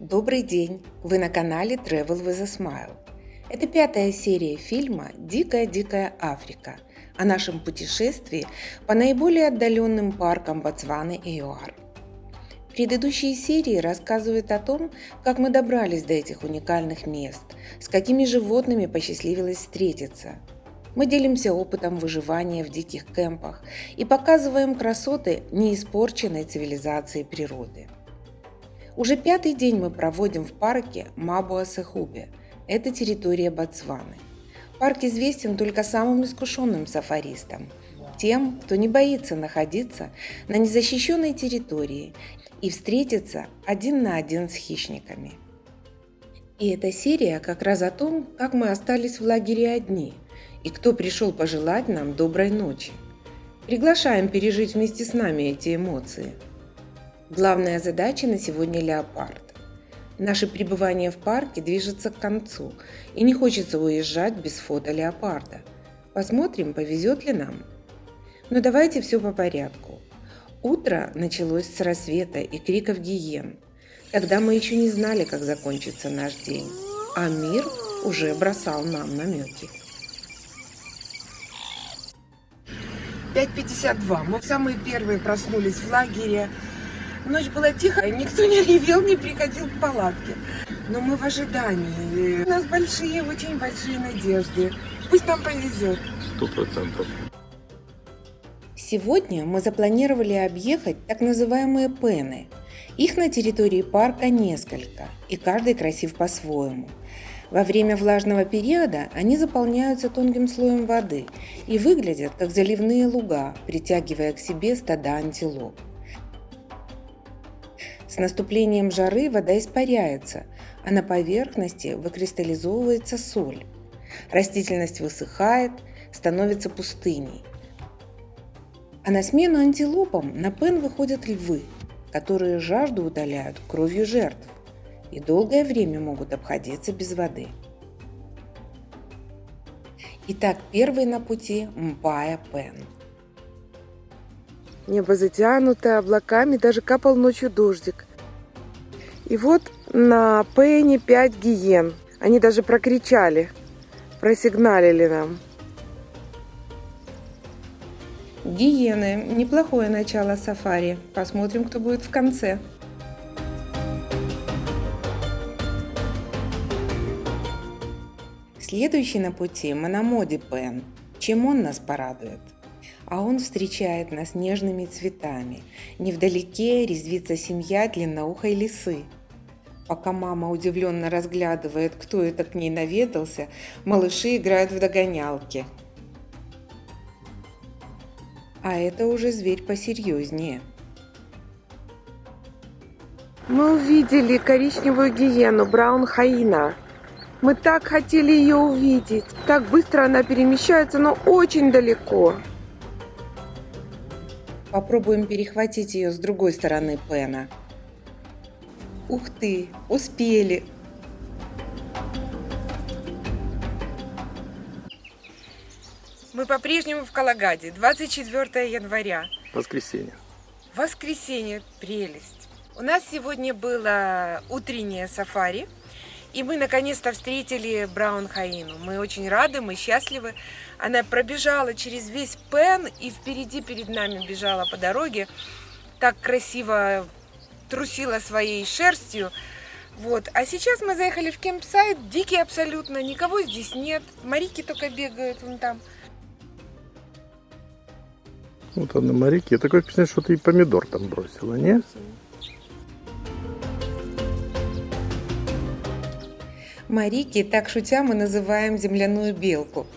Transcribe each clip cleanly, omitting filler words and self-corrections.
Добрый день! Вы на канале Travel with a Smile. Это 5-я серия фильма «Дикая-дикая Африка» о нашем путешествии по наиболее отдаленным паркам Ботсваны и ЮАР. Предыдущие серии рассказывают о том, как мы добрались до этих уникальных мест, с какими животными посчастливилось встретиться. Мы делимся опытом выживания в диких кемпах и показываем красоты неиспорченной цивилизации природы. Уже 5-й день мы проводим в парке Мабуа-Сехубе. Это территория Ботсваны. Парк известен только самым искушенным сафаристам, тем, кто не боится находиться на незащищенной территории и встретиться один на один с хищниками. И эта серия как раз о том, как мы остались в лагере одни и кто пришел пожелать нам доброй ночи. Приглашаем пережить вместе с нами эти эмоции. Главная задача на сегодня – леопард. Наше пребывание в парке движется к концу, и не хочется уезжать без фото леопарда. Посмотрим, повезет ли нам. Но давайте все по порядку. Утро началось с рассвета и криков гиен. Тогда мы еще не знали, как закончится наш день, а мир уже бросал нам намеки. 5:52. Мы самые первые проснулись в лагере. Ночь была тихая, никто не ревел, не приходил к палатке. Но мы в ожидании. У нас большие, очень большие надежды. Пусть нам повезет. 100%. Сегодня мы запланировали объехать так называемые пены. Их на территории парка несколько, и каждый красив по-своему. Во время влажного периода они заполняются тонким слоем воды и выглядят как заливные луга, притягивая к себе стада антилоп. С наступлением жары вода испаряется, а на поверхности выкристаллизовывается соль. Растительность высыхает, становится пустыней. А на смену антилопам на пен выходят львы, которые жажду утоляют кровью жертв и долгое время могут обходиться без воды. Итак, первый на пути Мбая-Пен. Небо затянуто облаками, даже капал ночью дождик. И вот на Пене 5 гиен. Они даже прокричали, просигналили нам. Гиены. Неплохое начало сафари. Посмотрим, кто будет в конце. Следующий на пути Манамоди Пен. Чем он нас порадует? А он встречает нас нежными цветами. Невдалеке резвится семья длинноухой лисы. Пока мама удивленно разглядывает, кто это к ней наведался, малыши играют в догонялки. А это уже зверь посерьезнее. Мы увидели коричневую гиену, браун хаина. Мы так хотели ее увидеть. Так быстро она перемещается, но очень далеко. Попробуем перехватить ее с другой стороны пена. Ух ты, успели! Мы по-прежнему в Калагаде, 24 января. Воскресенье. Воскресенье, прелесть. У нас сегодня было утреннее сафари, и мы наконец-то встретили браун хаину. Мы очень рады, мы счастливы. Она пробежала через весь пен и впереди перед нами бежала по дороге. Так красиво трусила своей шерстью. Вот. А сейчас мы заехали в кемпсайт, дикий абсолютно, никого здесь нет. Марики только бегают вон там. Вот она, Марики. Такое впечатление, что ты и помидор там бросила, не? Марики, так шутя, мы называем земляную белку.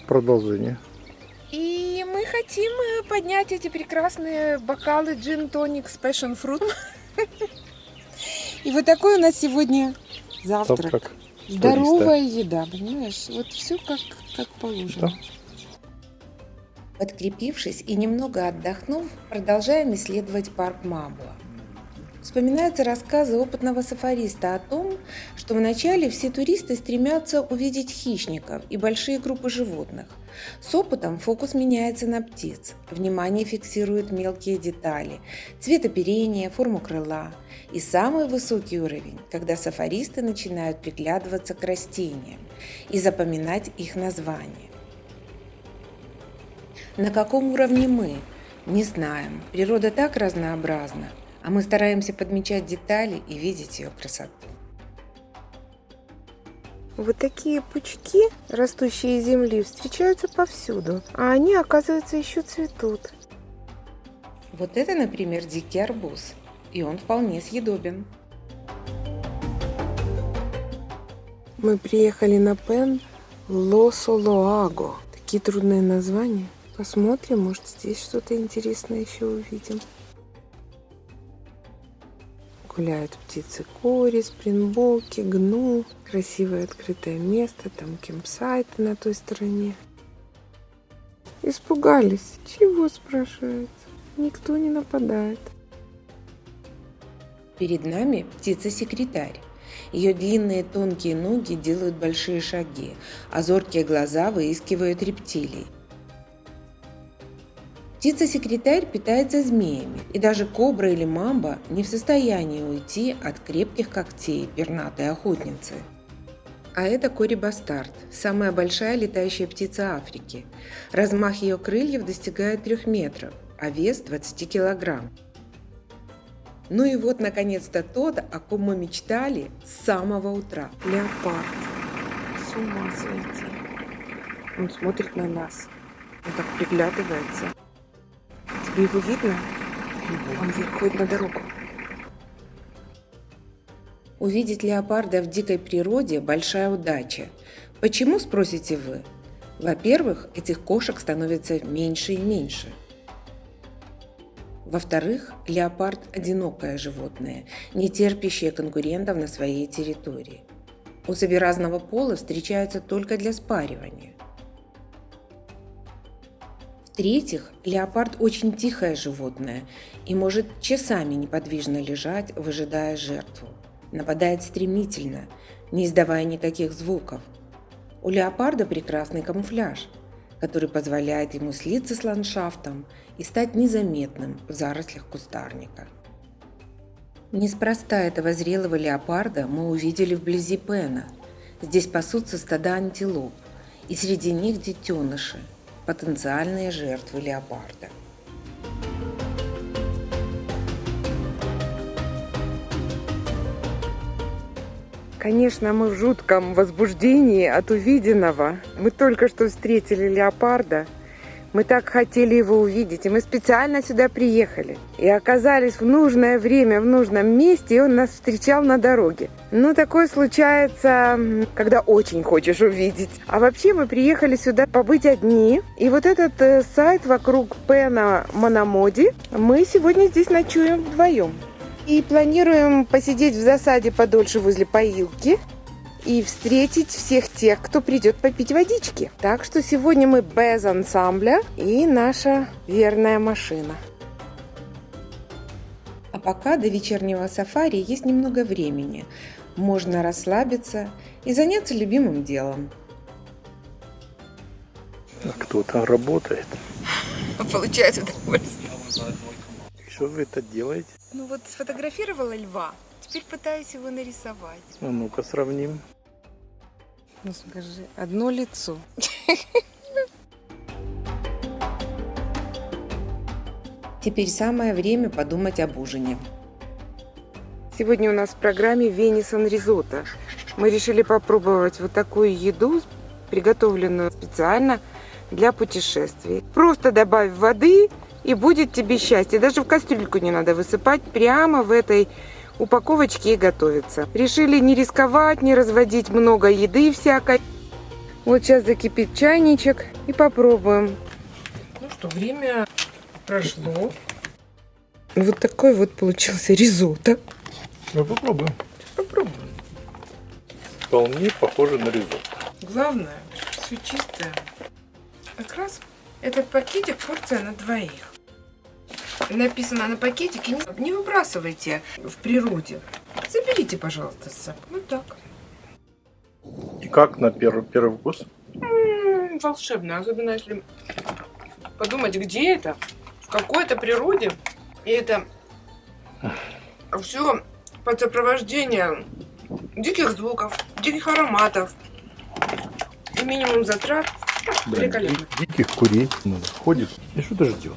Продолжение. И мы хотим поднять эти прекрасные бокалы джин-тоник с passion fruit. И вот такой у нас сегодня завтрак. Здоровая еда, понимаешь? Вот все как положено. Да. Подкрепившись и немного отдохнув, продолжаем исследовать парк Мабуа. вспоминаются рассказы опытного сафариста о том, что вначале все туристы стремятся увидеть хищников и большие группы животных. С опытом фокус меняется на птиц. Внимание фиксирует мелкие детали, цвет оперения, форму крыла. И самый высокий уровень, когда сафаристы начинают приглядываться к растениям и запоминать их названия. На каком уровне мы? Не знаем. Природа так разнообразна, а мы стараемся подмечать детали и видеть ее красоту. Вот такие пучки, растущие из земли, встречаются повсюду, а они, оказывается, еще цветут. Вот это, например, дикий арбуз, и он вполне съедобен. Мы приехали на Пен Лосо-Лоаго. Такие трудные названия. Посмотрим, может, здесь что-то интересное еще увидим. Гуляют птицы кори, спрингбоки, гну. Красивое открытое место, там кемпсайты на той стороне. Испугались. Чего, спрашивается? Никто не нападает. Перед нами птица-секретарь. Ее длинные тонкие ноги делают большие шаги, а зоркие глаза выискивают рептилий. Птица-секретарь питается змеями, и даже кобра или мамба не в состоянии уйти от крепких когтей пернатой охотницы. А это кори-бастард, самая большая летающая птица Африки. Размах ее крыльев достигает 3 метров, а вес 20 килограмм. Ну и вот, наконец-то, тот, о ком мы мечтали с самого утра. Леопард. С ума сойти. Он смотрит на нас. Он так приглядывается. Тебе его видно? Он выходит на дорогу. Увидеть леопарда в дикой природе – большая удача. Почему, спросите вы? Во-первых, этих кошек становится меньше и меньше. Во-вторых, леопард – одинокое животное, не терпящее конкурентов на своей территории. Особи разного пола встречаются только для спаривания. В-третьих, леопард очень тихое животное и может часами неподвижно лежать, выжидая жертву. Нападает стремительно, не издавая никаких звуков. У леопарда прекрасный камуфляж, который позволяет ему слиться с ландшафтом и стать незаметным в зарослях кустарника. Неспроста этого зрелого леопарда мы увидели вблизи Пена. Здесь пасутся стада антилоп, и среди них детеныши, потенциальные жертвы леопарда. Конечно, мы в жутком возбуждении от увиденного. Мы только что встретили леопарда. Мы так хотели его увидеть, и мы специально сюда приехали. И оказались в нужное время, в нужном месте, и он нас встречал на дороге. Ну, такое случается, когда очень хочешь увидеть. А вообще мы приехали сюда побыть одни. И вот этот сайт вокруг Пена Мономоди, мы сегодня здесь ночуем вдвоем. И планируем посидеть в засаде подольше возле поилки и встретить всех тех, кто придет попить водички. Так что сегодня мы без ансамбля и наша верная машина. А пока до вечернего сафари есть немного времени. Можно расслабиться и заняться любимым делом. А кто там работает? Получает удовольствие. Что вы это делаете? Ну вот сфотографировала льва, теперь пытаюсь его нарисовать. А ну-ка сравним. Ну скажи, одно лицо. Теперь самое время подумать об ужине. Сегодня у нас в программе венесон ризотто. Мы решили попробовать вот такую еду, приготовленную специально для путешествий. Просто добавь воды, и будет тебе счастье. Даже в кастрюльку не надо высыпать, прямо в этой упаковочке и готовится. Решили не рисковать, не разводить много еды всякой. Вот сейчас закипит чайничек и попробуем. Ну что, время прошло. Вот такой вот получился ризотто. Ну попробуем. Попробуем. Вполне похоже на ризотто. Главное, все чистое. Как раз этот пакетик порция на двоих. написано на пакетике, не выбрасывайте в природе. Заберите, пожалуйста, с собой. Вот так. И как на первый вкус? Волшебно, особенно если подумать, где это, в какой-то природе, и это все под сопровождение диких звуков, диких ароматов и минимум затрат. Великолепно. Диких курей ходит и что-то ждет.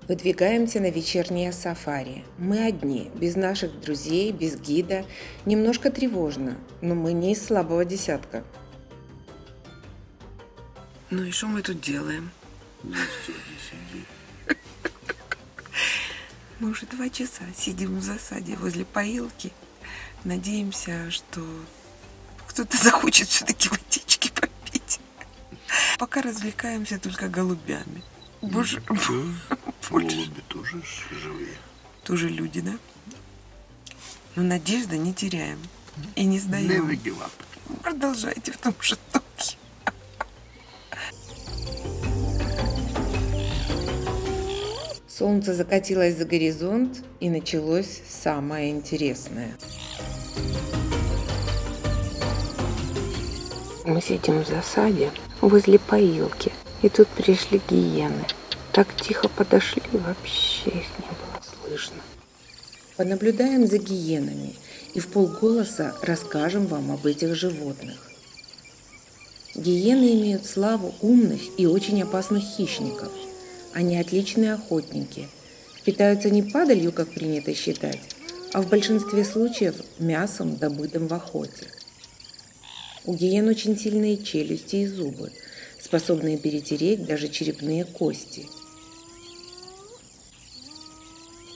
Выдвигаемся на вечернее сафари. Мы одни, без наших друзей, без гида. Немножко тревожно, но мы не из слабого десятка. Ну и что мы тут делаем? Мы уже 2 часа сидим в засаде возле поилки. Надеемся, что кто-то захочет все-таки водички попить. Пока развлекаемся только голубями. Боже, Голуби тоже живые. тоже люди, да? Но надежды не теряем и не сдаем. Never give up. Продолжайте в том же духе. Солнце закатилось за горизонт, и началось самое интересное. Мы сидим в засаде возле поилки, и тут пришли гиены. Так тихо подошли, вообще их не было слышно. Понаблюдаем за гиенами и вполголоса расскажем вам об этих животных. Гиены имеют славу умных и очень опасных хищников. Они отличные охотники. Питаются не падалью, как принято считать, а в большинстве случаев мясом, добытым в охоте. У гиен очень сильные челюсти и зубы, способные перетереть даже черепные кости.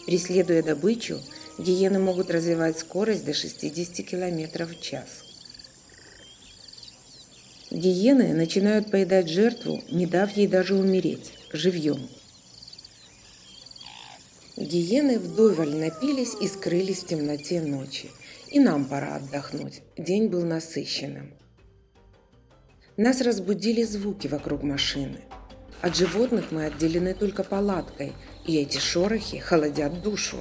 Преследуя добычу, гиены могут развивать скорость до 60 км в час. Гиены начинают поедать жертву, не дав ей даже умереть, живьем. Гиены вдоволь напились и скрылись в темноте ночи. И нам пора отдохнуть, день был насыщенным. Нас разбудили звуки вокруг машины. От животных мы отделены только палаткой, и эти шорохи холодят душу.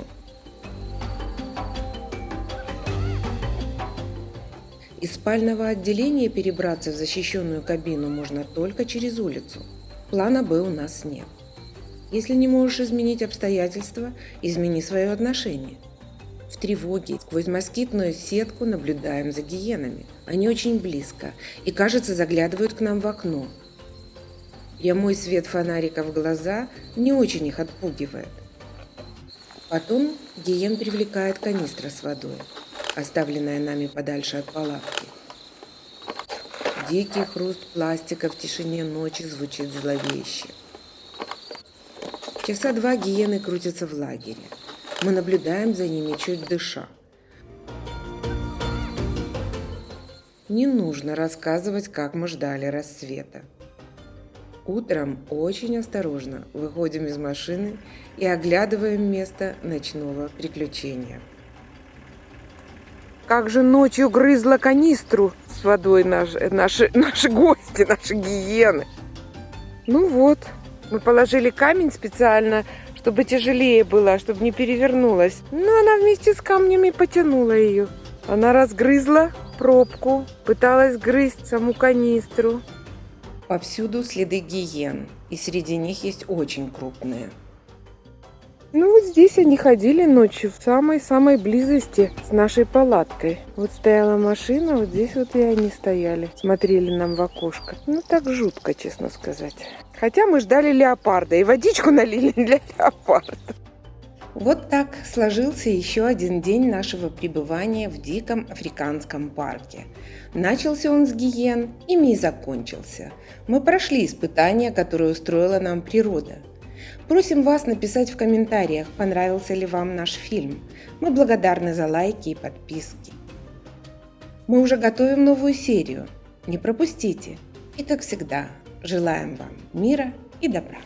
Из спального отделения перебраться в защищенную кабину можно только через улицу. Плана «Б» у нас нет. Если не можешь изменить обстоятельства, измени свое отношение. В тревоге сквозь москитную сетку наблюдаем за гиенами. Они очень близко и, кажется, заглядывают к нам в окно. Прямой свет фонарика в глаза не очень их отпугивает. Потом гиен привлекает канистра с водой, оставленная нами подальше от палатки. Дикий хруст пластика в тишине ночи звучит зловеще. Часа 2 гиены крутятся в лагере. Мы наблюдаем за ними, чуть дыша. Не нужно рассказывать, как мы ждали рассвета. Утром очень осторожно выходим из машины и оглядываем место ночного приключения. Как же ночью грызла канистру с водой наши гости, наши гиены. Ну вот, мы положили камень специально, чтобы тяжелее было, чтобы не перевернулась. Но она вместе с камнями потянула ее. Она разгрызла пробку, пыталась грызть саму канистру. Повсюду следы гиен, и среди них есть очень крупные. Ну вот здесь они ходили ночью в самой-самой близости с нашей палаткой. Вот стояла машина, вот здесь вот и они стояли, смотрели нам в окошко. Ну так жутко, честно сказать. Хотя мы ждали леопарда и водичку налили для леопарда. Вот так сложился еще один день нашего пребывания в диком африканском парке. Начался он с гиен, ими и закончился. Мы прошли испытания, которые устроила нам природа. Просим вас написать в комментариях, понравился ли вам наш фильм. Мы благодарны за лайки и подписки. Мы уже готовим новую серию. Не пропустите. И как всегда, желаем вам мира и добра.